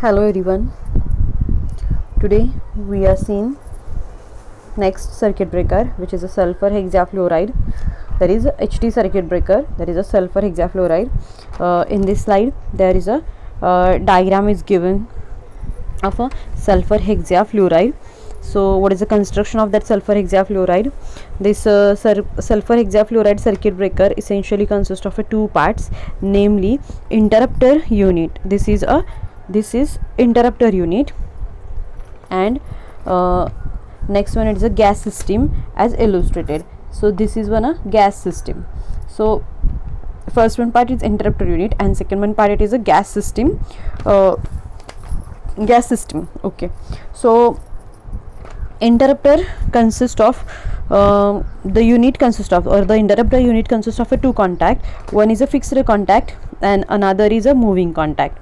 Hello everyone. Today we are seeing next circuit breaker, which is a sulfur hexafluoride. There is a HT circuit breaker. There is a sulfur hexafluoride. In this slide, there is a diagram is given of a sulfur hexafluoride. So, what is the construction of that sulfur hexafluoride? This sulfur hexafluoride circuit breaker essentially consists of two parts, namely interrupter unit. This is interrupter unit, and next one is a gas system as illustrated. So this is one a gas system. So first one part is interrupter unit, and second one part it is a gas system. Okay. So interrupter consists of the interrupter unit consists of a two contact. One is a fixed contact and another is a moving contact.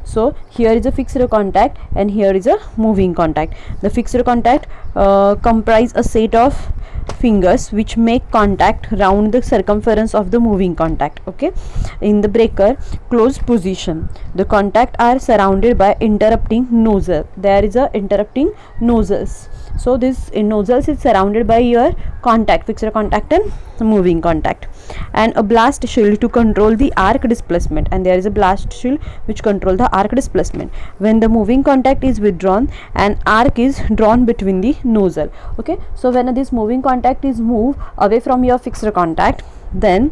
So here is a fixed contact and here is a moving contact. The fixed contact comprise a set of fingers which make contact round the circumference of the moving contact. Okay, in the breaker closed position, the contact are surrounded by interrupting nozzle. There is a interrupting nozzles. So this nozzles is surrounded by your contact, fixed contact and moving contact, and a blast shield to control the arc displacement. And there is a blast shield which control the arc displacement. When the moving contact is withdrawn, an arc is drawn between the nozzle. Okay, so when this moving contact is moved away from your fixed contact, then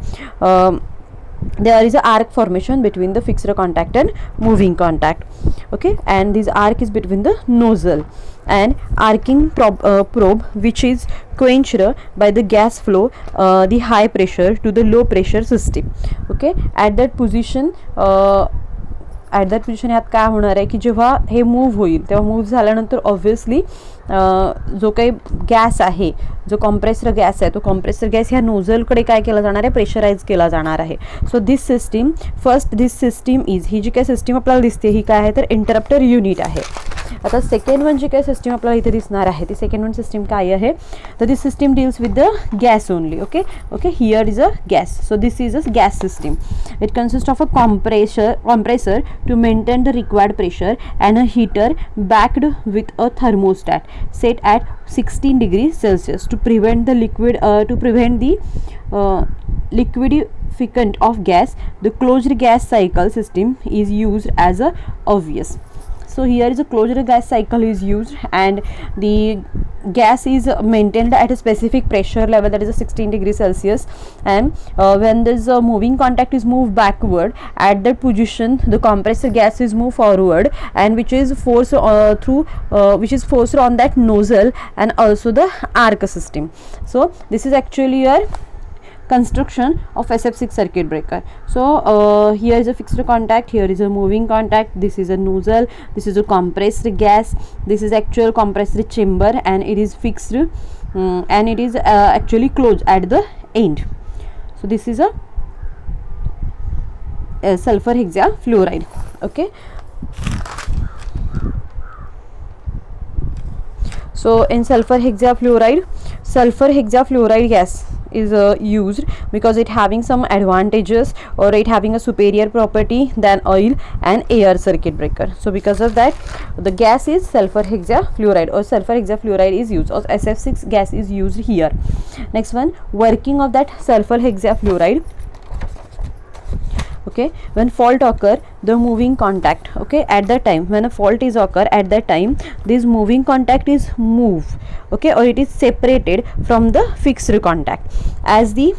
there is a arc formation between the fixed contact and moving contact. Okay, and this arc is between the nozzle and arcing probe which is quenched by the gas flow the high pressure to the low pressure system. Okay, at that position यात काय होणार आहे की जेव्हा हे move होईल तेव्हा move झाल्यानंतर obviously जो काही गॅस आहे, जो कॉम्प्रेसर गॅस आहे, तो कॉम्प्रेसर गॅस ह्या नोझलकडे काय केला जाणार आहे, प्रेशराइज केला जाणार आहे. सो दिस सिस्टीम इज, ही जी काय सिस्टीम आपल्याला दिसते ही काय आहे तर इंटरप्टर युनिट आहे. आता सेकंड वन जी काय सिस्टीम आपल्याला इथे दिसणार आहे ती सेकंड वन सिस्टीम काय आहे तर this system deals with the gas only. Okay, here is a gas. So this is a gas system. It consist of a compressor to maintain the required pressure and a heater backed with a thermostat set at 16 degrees Celsius to prevent the liquefaction of gas. The closed gas cycle system is used as a obvious. So here is a closed gas cycle is used and the gas is maintained at a specific pressure level, that is a 16 degrees Celsius, and when this moving contact is moved backward, at that position the compressor gas is moved forward and which is forced on that nozzle and also the arc system. So this is actually your construction of SF6 circuit breaker. So here is a fixed contact, here is a moving contact, this is a nozzle, this is a compressed gas, this is actual compressed chamber, and it is fixed and it is actually closed at the end. So this is a sulfur hexafluoride. Okay, so in sulfur hexafluoride gas is used because it having some advantages or it having a superior property than oil and air circuit breaker. So because of that the gas is sulfur hexafluoride or sulfur hexafluoride is used, or SF6 gas is used here. Next one, working of that sulfur hexafluoride. Okay, when fault occur, the moving contact, okay, at that time when a fault is occur, at that time this moving contact is moved, okay, or it is separated from the fixed contact. As the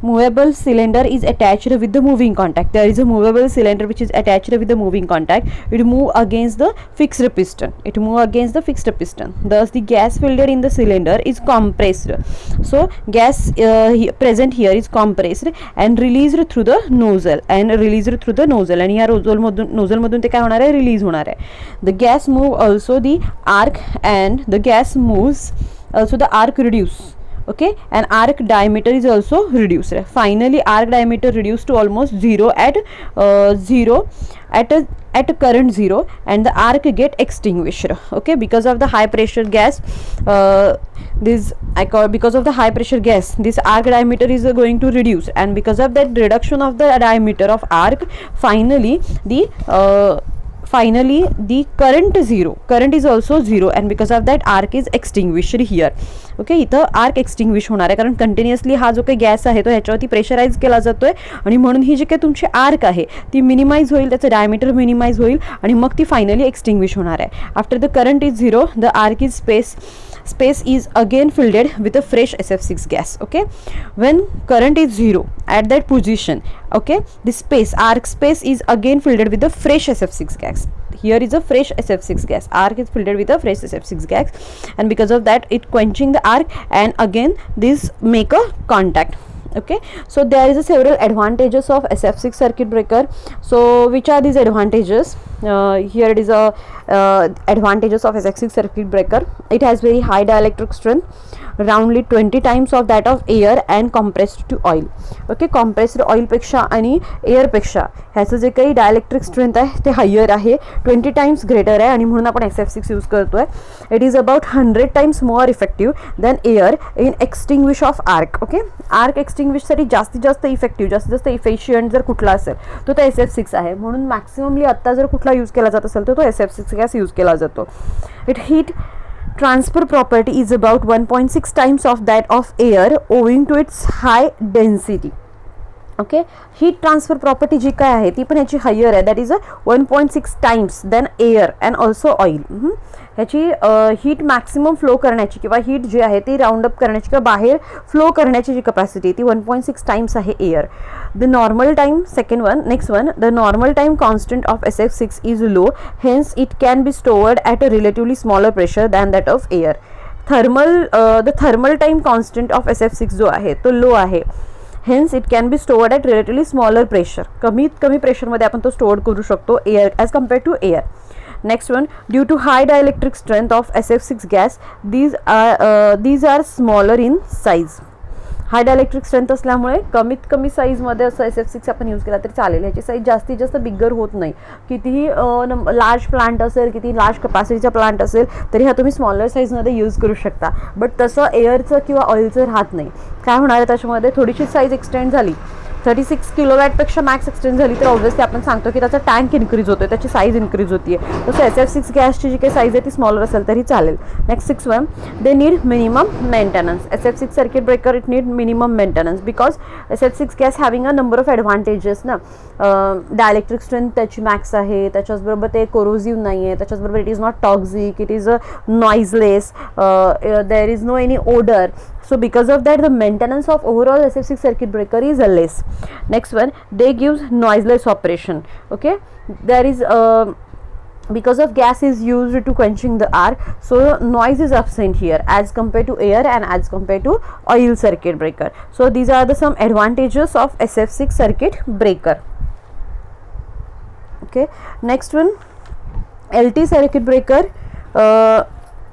movable cylinder is attached with the moving contact, there is a movable cylinder which is attached with the moving contact, it move against the fixed piston, thus the gas filled in the cylinder is compressed. So gas present here is compressed and released through the nozzle, and या nozzle मधून ते काय होणार आहे, release होणार आहे. The gas move also the arc and the gas moves also the arc reduce. Okay, and arc diameter is also reduced. Finally arc diameter reduced to almost zero at current zero, and the arc get extinguished. Okay, because of the high pressure gas this arc diameter is going to reduce, and because of that reduction of the diameter of arc, finally the finally the current is also 0 and because of that arc is extinguished here. Okay, इथं arc extinguish होणार आहे कारण continuously हा जो काही gas आहे तो ह्याच्यावरती प्रेशराईज केला जातोय आणि म्हणून ही जी काही तुमची आर्क आहे ती मिनिमाइज होईल, त्याचं डायमीटर मिनिमाइज होईल आणि मग ती फायनली एक्सटिंग्विश होणार आहे. After the current is 0 the arc is space is again filled with a fresh SF6 gas. Okay, when current is 0 at that position, okay, the arc space is again filled with a fresh SF6 gas. Here is a fresh SF6 gas, arc is filled with a fresh SF6 gas, and because of that it quenching the arc and again this make a contact. Okay, so there is a several advantages of SF6 circuit breaker. So which are these advantages? Here it is a advantages of SF6 circuit breaker. It has very high dielectric strength, roundly 20 times of that of air and compressed to oil. Okay, compressed oil पेक्षा आणि air पेक्षा ह्याचं जे काही dielectric strength आहे ते higher आहे, 20 times greater आहे आणि म्हणून आपण SF6 यूज करतोय. It is about 100 times more effective than air in extinguish of arc. Okay, arc एक्सटिंग्विशसाठी जास्तीत जास्त इफेक्टिव्ह, जास्तीत जास्त इफिशियंट जर कुठला असेल तो SF6 आहे. म्हणून मॅक्सिममली आत्ता जर कुठला यूज केला जात असेल तर तो SF6 गॅस यूज केला जातो. It heat transfer property is about 1.6 times of that of air owing to its high density. Okay, heat transfer property जी काय आहे ती पण ह्याची हायर आहे, that is 1.6 times than air and also oil. ह्याची हीट मॅक्सिमम फ्लो करण्याची किंवा हीट जी आहे ती राऊंड अप करण्याची किंवा बाहेर फ्लो करण्याची जी कपॅसिटी ती 1.6 टाइम्स आहे air. The normal time, next one, the normal time constant of SF6 is low, hence it can be stored at a relatively smaller pressure than that of air. The thermal time constant of SF6 जो आहे तो low आहे, hence it can be stored at relatively smaller pressure. कमीत कमी प्रेशरमध्ये आपण तो store करू शकतो air as compare to air. Next one, due to hi dielectric strength of SF6 gas these are smaller in size. Hi dielectric strength असल्यामुळे कमीत कमी साईजमध्ये असं SF6 आपण यूज केला तरी चालेल. याची साईज जास्तीत जास्त बिगर होत नाही. कितीही लार्ज प्लांट असेल, किती लार्ज कपॅसिटीचा प्लांट असेल तरी हा तुम्ही स्मॉलर साईजमध्ये यूज करू शकता. बट तसं एअरचं किंवा ऑइलचं राहत नाही. काय होणार आहे त्याच्यामध्ये, थोडीशी साईज एक्सटेंड झाली, 36 किलोवॅटपेक्षा मॅक्स एक्सटेंड झाली तर ऑब्व्हियसली आपण सांगतो की त्याचा टँक इन्क्रीज होतोय, त्याची साईज इन्क्रीज होतीये. तसं SF6 गॅसची जी काही साईज आहे ती स्मॉलर असेल तरी चालेल. Next 6 one, they need minimum maintenance. SF6 circuit breaker it need minimum maintenance because SF6 gas having a number of advantages ना. डायलेक्ट्रिक स्ट्रेंथ त्याची मॅक्स आहे, त्याच्याचबरोबर ते कोरोजिव्ह नाही आहे, त्याच्याचबरोबर it is not toxic, it is noiseless, there is no any odour. So because of that the maintenance of overall SF6 circuit breaker is less. Next one, they gives noiseless operation. Okay, there is because of gas is used to quenching the arc, so noise is absent here as compared to air and as compared to oil circuit breaker. So these are the some advantages of SF6 circuit breaker. Okay, next one, LT circuit breaker.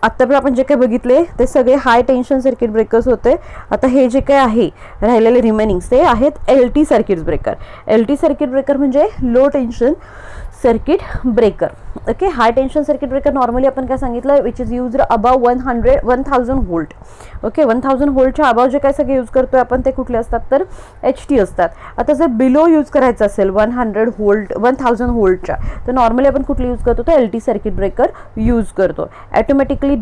आत्तापर्यंत आपण जे काही बघितले ते सगळे हाय tension circuit breakers होते. आता हे जे काही आहे राहिलेले रिमेनिंग्स ते आहेत LT circuit breaker. LT circuit breaker म्हणजे low tension circuit breaker. Okay, high tension circuit breaker normally आपण काय सांगितलं, which is use above 1000 volt. Okay, 1000 व्होल्टच्या अबाव जे काय सगळे यूज करतोय आपण ते कुठले असतात तर HT असतात. आता जर बिलो यूज करायचं असेल 1000 व्होल्टच्या तर नॉर्मली आपण कुठले यूज करतो तर LT सर्किट ब्रेकर यूज करतो. Automatically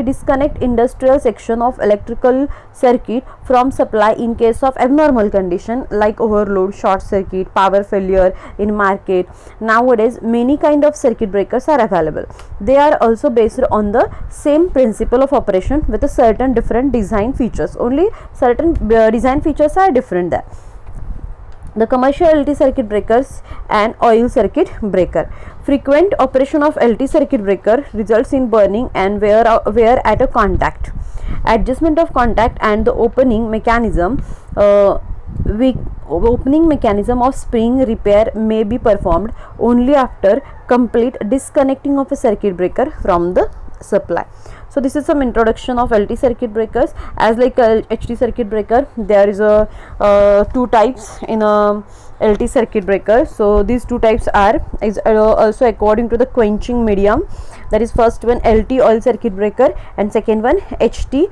disconnect industrial section of electrical circuit from supply in case of abnormal condition like overload, short circuit, power failure in market. Nowadays many kind of circuit breakers are available. They are also based on the same principle of operation with a certain different design features. Only certain design features are different there. The commercial LT circuit breakers and oil circuit breaker. Frequent operation of LT circuit breaker results in burning and wear at a contact. Adjustment of contact and the opening mechanism of spring repair may be performed only after complete disconnecting of a circuit breaker from the supply. So this is some introduction of LT circuit breakers. As like HT circuit breaker, there is two types in a LT circuit breaker. So these two types are also according to the quenching medium. that is first one LT oil circuit breaker and second one LT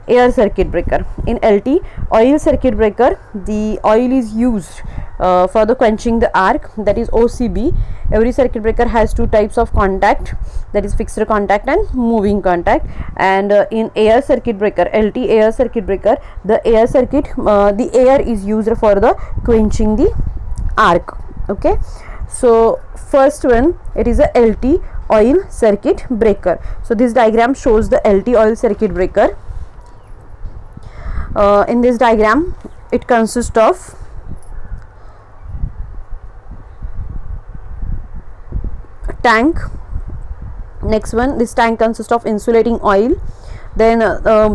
air circuit breaker. In LT oil circuit breaker, the oil is used for the quenching the arc, that is OCB. Every circuit breaker has two types of contact, that is fixed contact and moving contact. And in air circuit breaker, LT air circuit breaker, the air is used for the quenching the arc. Okay, so first one, it is a LT oil circuit breaker. So this diagram shows the LT oil circuit breaker. In this diagram, it consists of tank. Next one, this tank consists of insulating oil. Then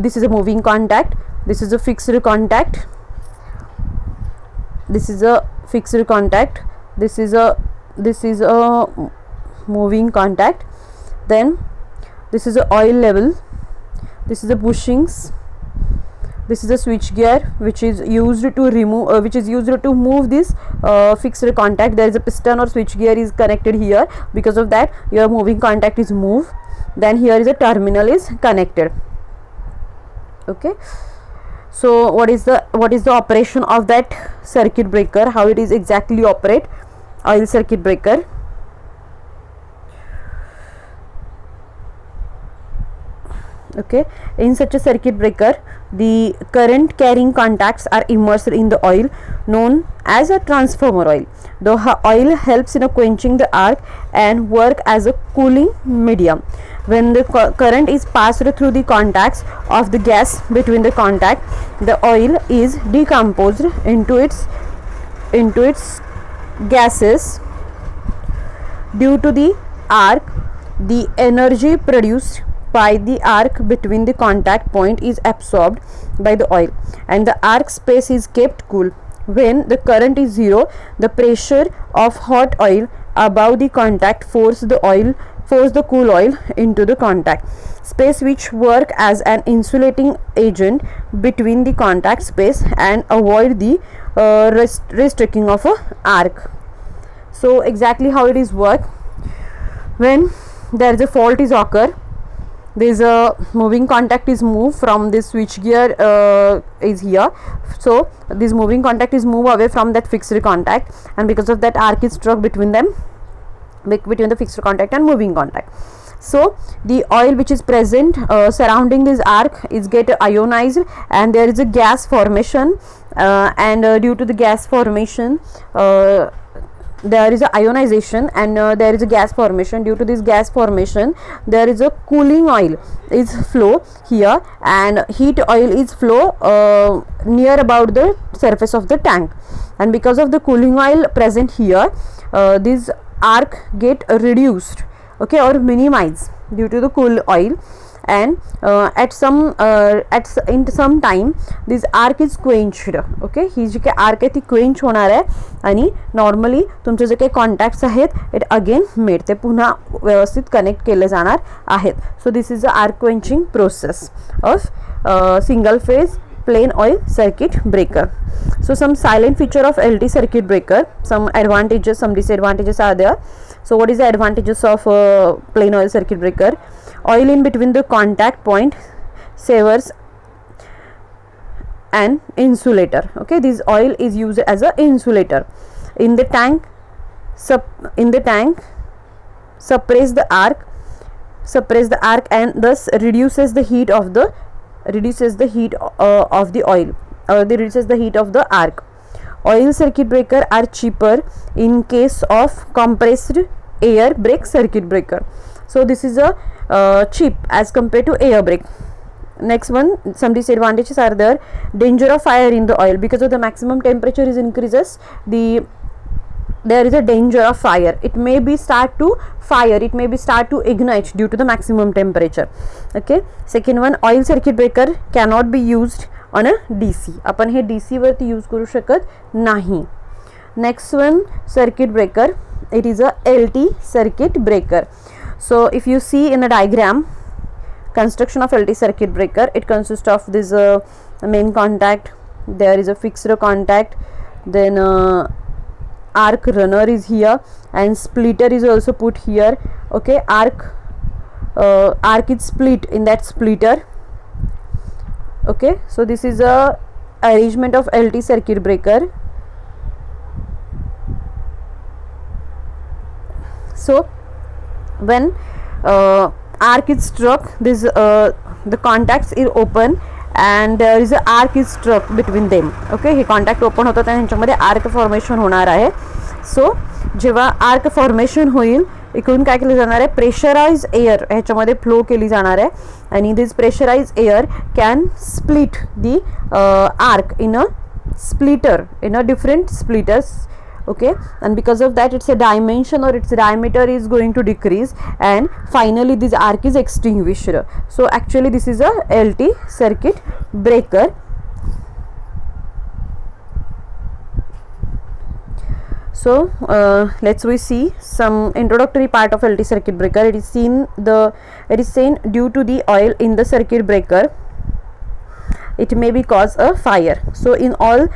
this is a moving contact, this is a fixed contact, this is a fixed contact, this is a moving contact. Then this is a oil level, this is a bushings, this is a switch gear which is used to move this fixed contact. There is a piston or switch gear is connected here, because of that your moving contact is moved. Then here is a terminal is connected. Okay, so what is the operation of that circuit breaker, how it is exactly operate oil circuit breaker. Okay, in such a circuit breaker, the current carrying contacts are immersed in the oil known as a transformer oil. The oil helps in quenching the arc and work as a cooling medium. When the current is passed through the contacts of the gas between the contact, the oil is decomposed into its gases. Due to the arc, the energy produced by the arc between the contact point is absorbed by the oil, and the arc space is kept cool. When the current is zero, the pressure of hot oil above the contact force the cool oil into the contact space, which work as an insulating agent between the contact space and avoid the restricting of a arc. So exactly how it is work, when there is a fault is occur, this moving contact is moved from this switch gear is here, so this moving contact is moved away from that fixed contact, and because of that arc is struck between them, between the fixed contact and moving contact. So the oil which is present surrounding this arc is get ionized, and there is a gas formation, and due to the gas formation there is a ionization, and there is a gas formation. Due to this gas formation, there is a cooling oil is flow here, and heat oil is flow near about the surface of the tank, and because of the cooling oil present here, this arc get reduced, okay, or minimized due to the cool oil. And in some time this arc is quenched. Okay, ही जी काय arc आहे ती quench होणार आहे, आणि normally तुमचे जे काही contacts आहेत it again made, ते पुन्हा व्यवस्थित connect केले जाणार आहेत. So this is the arc quenching process of single phase plain oil circuit breaker. So some silent feature of LT circuit breaker, some advantages, some disadvantages are there. So what is the advantages of plain oil circuit breaker? Oil in between the contact point serves an insulator. Okay, this oil is used as a insulator in the tank. Suppress the arc and thus reduces the heat of the oil, or reduces the heat of the arc. Oil circuit breaker are cheaper in case of compressed air brake circuit breaker. So this is a cheap as compared to air brake. Next one, some disadvantages are there. Danger of fire in the oil, because of the maximum temperature is increases, there is a danger of fire. It may be start to fire, it may be start to ignite due to the maximum temperature. Okay, second one, oil circuit breaker cannot be used on a DC. आपण हे DC वरती use करू शकत नाही. Next one, circuit breaker, it is a LT circuit breaker. So if you see in the diagram, construction of LT circuit breaker, it consists of this main contact, there is a fixed contact, then arc runner is here, and splitter is also put here, okay, arc is split in that splitter. Okay, so this is a arrangement of LT circuit breaker. So when arc is struck, this the contacts is open and there is a arc is struck between them. Okay, hey contact open होतात आणि ह्यांच्यामध्ये arc formation होणार आहे. सो जेव्हा arc formation होईल, इकडून काय केलं जाणार आहे, प्रेशराइज एअर ह्याच्यामध्ये फ्लो केली जाणार आहे आणि this pressurise air can split the arc in a splitter, in a different splitters. Okay, and because of that its a dimension or its diameter is going to decrease and finally this arc is extinguished. So actually this is a LT circuit breaker. So let's we see some introductory part of LT circuit breaker. It is seen due to the oil in the circuit breaker it may be cause a fire. So in all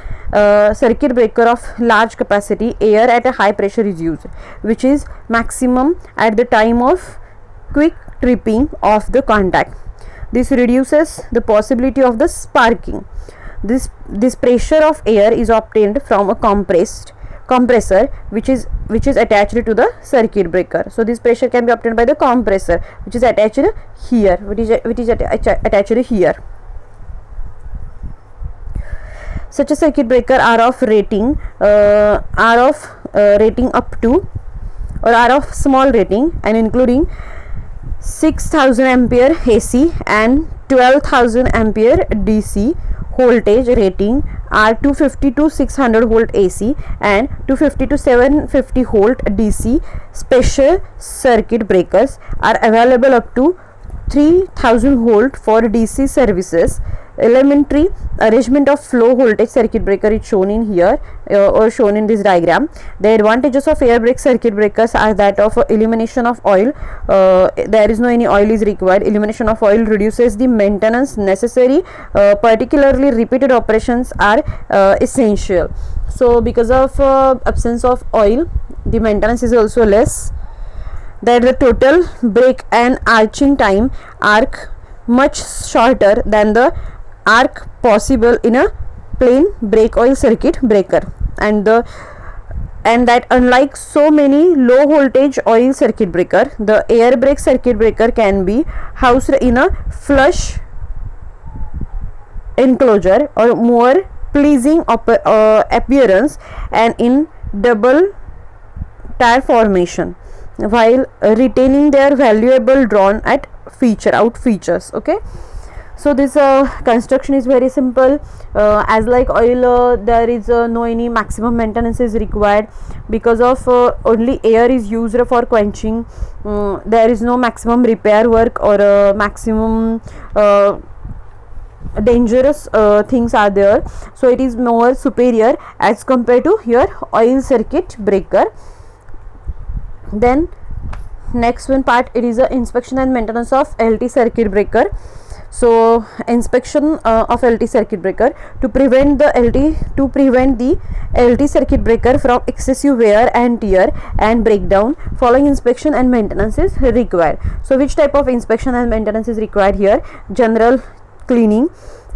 circuit breaker of large capacity, air at a high pressure is used, which is maximum at the time of quick tripping of the contact. This reduces the possibility of the sparking. This pressure of air is obtained from a compressor which is attached to the circuit breaker. So this pressure can be obtained by the compressor which is attached here, which is attached here. Such a circuit breaker are of rating up to, or are of small rating and including 6000 ampere AC and 12,000 ampere DC voltage rating, are 250 to 600 volt AC and 250 to 750 volt DC. Special circuit breakers are available up to 3000 volt for DC services. Elementary arrangement of low voltage circuit breaker is shown in here or shown in this diagram. The advantages of air brake circuit breakers are that of elimination of oil. There is no any oil is required. Elimination of oil reduces the maintenance necessary. Particularly repeated operations are essential. So because of absence of oil, the maintenance is also less. That the total brake and arching time arc much shorter than the arc possible in a plain brake oil circuit breaker, and that unlike so many low voltage oil circuit breaker, the air brake circuit breaker can be housed in a flush enclosure or more pleasing appearance and in double tire formation while retaining their valuable drawn at features. Okay, so this construction is very simple. As like oil, there is no any maximum maintenance is required because of only air is used for quenching. There is no maximum repair work or maximum dangerous things are there, so it is more superior as compared to your oil circuit breaker. Then next one part, it is a inspection and maintenance of LT circuit breaker. So inspection of LT circuit breaker to prevent the LT circuit breaker from excessive wear and tear and breakdown. Following inspection and maintenance is required. So which type of inspection and maintenance is required here? General cleaning,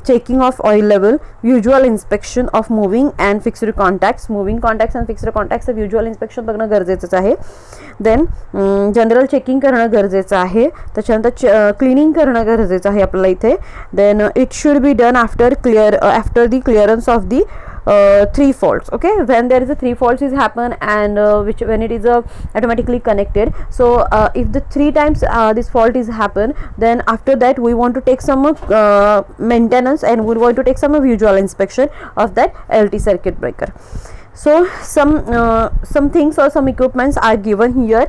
checking of oil level, visual inspection of moving and fixed contacts. Moving contacts and fixed contacts visual inspection बघणं गरजेचं आहे. Then general checking करणं गरजेचं आहे. त्याच्यानंतर cleaning करणं गरजेचं आहे आपल्याला इथे. Then it should be done after the clearance of the 3 faults. Okay, when there is a 3 faults is happen and when it is automatically connected. So if the 3 times this fault is happen, then after that we want to take some maintenance and we want to take some visual inspection of that LT circuit breaker. So some things or some equipments are given here.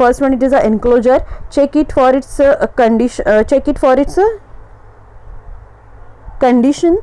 First one, it is an enclosure. Check it for its condition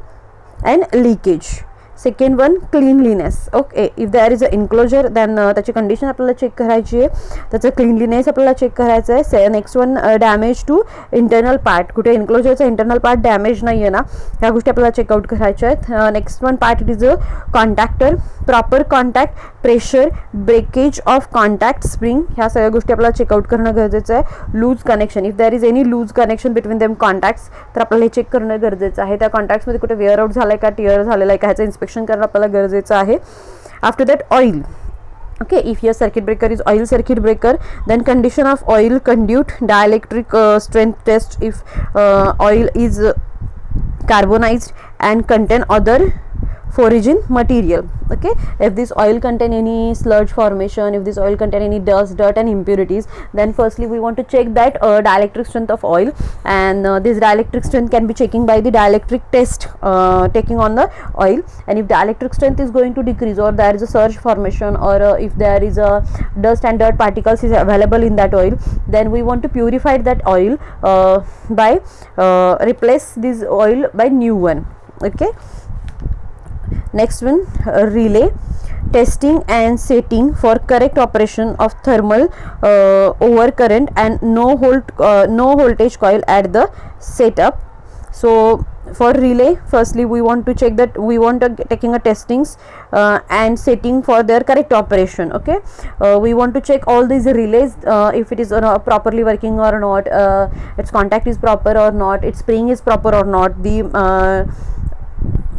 and leakage. Second one, cleanliness. Okay, if there is a enclosure, then त्याची condition आपल्याला check करायची आहे, त्याचं cleanliness आपल्याला check करायचं आहे. Next one, damage to internal part. कुठे एन्क्लोजरचा इंटरनल पार्ट डॅमेज नाही आहे ना, ह्या गोष्टी आपल्याला चेकआउट करायच्या आहेत. Next one part, it is a contactor. Proper contact pressure, breakage of contact spring, ह्या सगळ्या गोष्टी आपल्याला चेकआउट करणं गरजेचं आहे. Loose connection, if there is any loose connection between them contacts, तर आपल्याला हे चेक करणं गरजेचं आहे. त्या कॉन्टॅक्ट्समध्ये कुठे वेअर आउट झालं आहे का, टिअर झालेलं आहे का, ह्याचं इन्स्पेक्शन करणं आपल्याला गरजेचं आहे. After that oil. Okay, if your circuit breaker is oil circuit breaker, then condition of oil conduit, dielectric strength test if oil is carbonized and contain other foraging material. Okay, if this oil contain any sludge formation, if this oil contain any dust, dirt and impurities, then firstly we want to check that dielectric strength of oil, and this dielectric strength can be checking by the dielectric test taking on the oil. And if dielectric strength is going to decrease, or there is a surge formation, or if there is a dust and dirt particles is available in that oil, then we want to purify that oil by replace this oil by new one. Okay, next one, relay testing and setting for correct operation of thermal overcurrent and no voltage coil at the setup. So for relay, firstly we want to check that we want taking a testings and setting for their correct operation. Okay, we want to check all these relays if it is properly working or not, its contact is proper or not, its spring is proper or not, the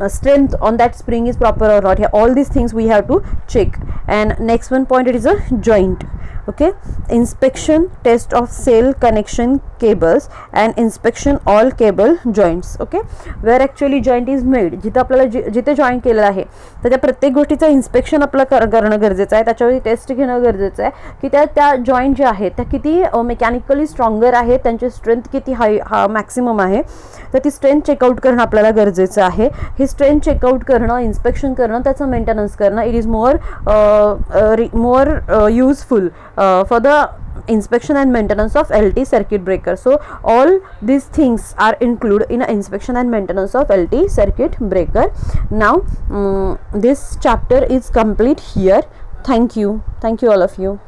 strength on that spring is proper or not. Yeah, all these things we have to check. And next one point, it is a joint. Okay, inspection test of cell connection cables and inspection all cable joints. Okay, where actually joint is made, जिथे आपल्याला जिथे joint केलेलं आहे तर त्या प्रत्येक गोष्टीचं inspection आपल्याला करणं गरजेचं आहे. त्याच्यावरती टेस्ट घेणं गरजेचं आहे की त्या जॉईंट जे आहेत त्या किती मेकॅनिकली स्ट्रॉंगर आहेत, त्यांची स्ट्रेंथ किती हा मॅक्सिमम आहे, तर ती स्ट्रेंथ चेकआउट करणं आपल्याला गरजेचं आहे. ही स्ट्रेंथ चेकआउट करणं, इन्स्पेक्शन करणं, त्याचं मेंटेनन्स करणं, it is more useful for the inspection and maintenance of LT circuit breaker. So all these things are included in inspection and maintenance of LT circuit breaker. Now this chapter is complete here. Thank you all of you.